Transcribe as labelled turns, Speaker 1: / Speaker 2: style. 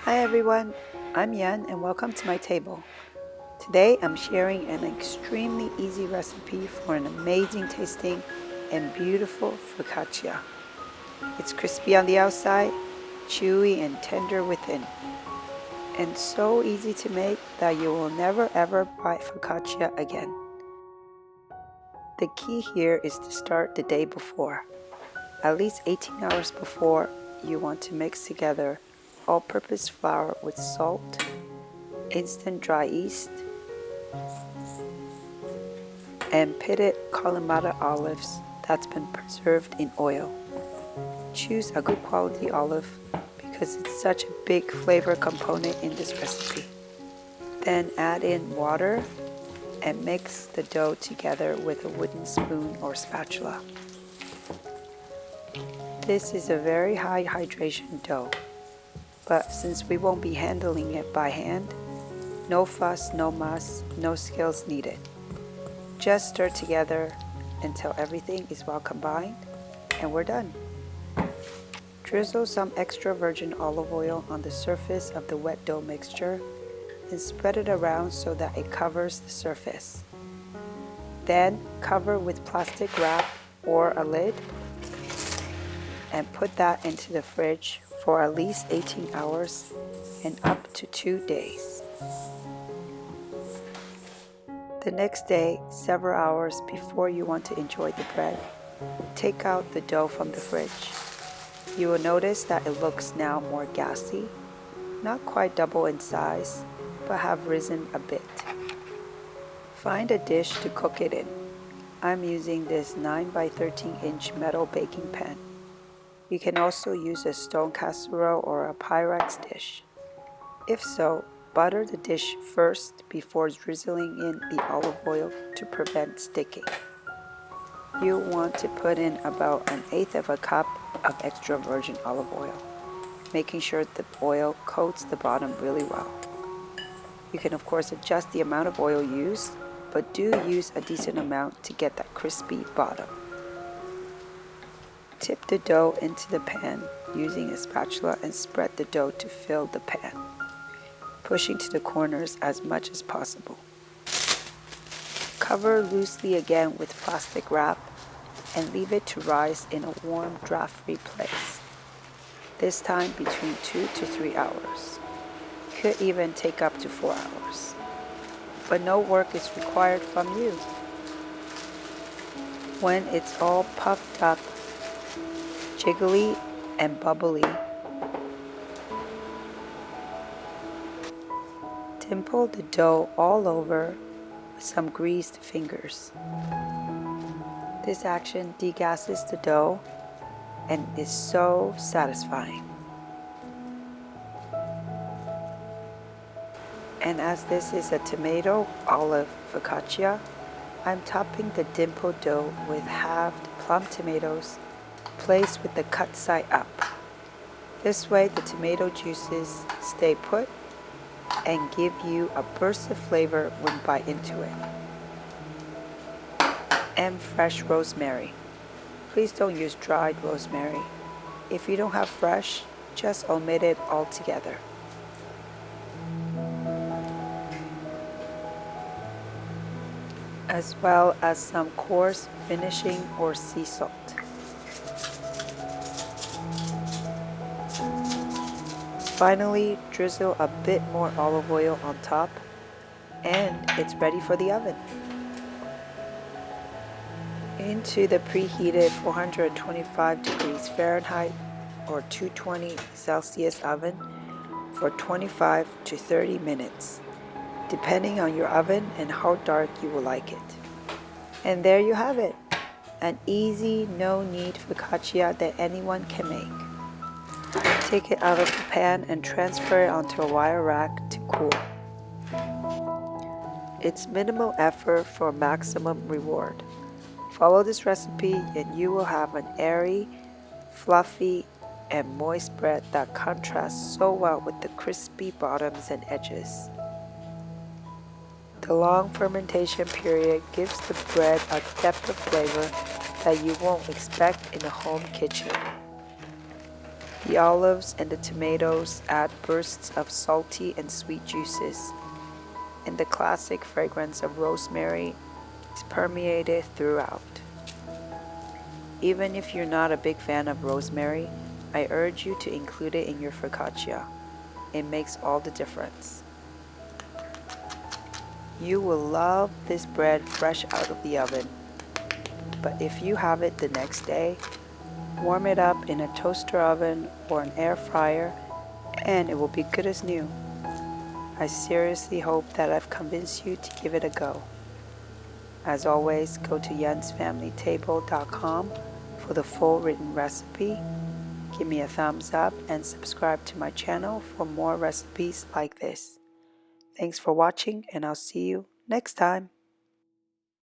Speaker 1: Hi everyone, I'm Yan and welcome to my table. Today I'm sharing an extremely easy recipe for an amazing tasting and beautiful focaccia. It's crispy on the outside, chewy and tender within, and so easy to make that you will never ever buy focaccia again. The key here is to start the day before. At least 18 hours before, you want to mix together all-purpose flour with salt, instant dry yeast, and pitted Kalamata olives that's been preserved in oil. Choose a good quality olive because it's such a big flavor component in this recipe. Then add in water and mix the dough together with a wooden spoon or spatula. This is a very high hydration dough, but since we won't be handling it by hand, no fuss, no muss, no skills needed. Just stir together until everything is well combined and we're done. Drizzle some extra virgin olive oil on the surface of the wet dough mixture and spread it around so that it covers the surface. Then cover with plastic wrap or a lid and put that into the fridge for at least 18 hours and up to 2 days. The next day, several hours before you want to enjoy the bread, take out the dough from the fridge. You will notice that it looks now more gassy, not quite double in size, but have risen a bit. Find a dish to cook it in. I'm using this 9 by 13 inch metal baking pan. You can also use a stone casserole or a Pyrex dish. If so, butter the dish first before drizzling in the olive oil to prevent sticking. You want to put in about 1/8 of a cup of extra virgin olive oil, making sure the oil coats the bottom really well. You can of course adjust the amount of oil used, but do use a decent amount to get that crispy bottom. Tip the dough into the pan using a spatula and spread the dough to fill the pan, pushing to the corners as much as possible. Cover loosely again with plastic wrap and leave it to rise in a warm, draft-free place. This time between 2 to 3 hours. Could even take up to 4 hours. But no work is required from you. When it's all puffed up, jiggly and bubbly, dimple the dough all over with some greased fingers. This action degasses the dough and is so satisfying. And as this is a tomato olive focaccia, I'm topping the dimpled dough with halved plum tomatoes placed with the cut side up. This way the tomato juices stay put and give you a burst of flavor when you bite into it. And fresh rosemary. Please don't use dried rosemary. If you don't have fresh, just omit it altogether. As well as some coarse finishing or sea salt. Finally, drizzle a bit more olive oil on top, and it's ready for the oven. Into the preheated 425 degrees Fahrenheit or 220 Celsius oven for 25 to 30 minutes, depending on your oven and how dark you will like it. And there you have it, an easy, no-knead focaccia that anyone can make. Take it out of the pan and transfer it onto a wire rack to cool. It's minimal effort for maximum reward. Follow this recipe and you will have an airy, fluffy, and moist bread that contrasts so well with the crispy bottoms and edges. The long fermentation period gives the bread a depth of flavor that you won't expect in a home kitchen. The olives and the tomatoes add bursts of salty and sweet juices, and the classic fragrance of rosemary is permeated throughout. Even if you're not a big fan of rosemary, I urge you to include it in your focaccia. It makes all the difference. You will love this bread fresh out of the oven, but if you have it the next day, warm it up in a toaster oven or an air fryer and it will be good as new. I seriously hope that I've convinced you to give it a go. As always, go to jensfamilytable.com for the full written recipe. Give me a thumbs up and subscribe to my channel for more recipes like this. Thanks for watching, and I'll see you next time.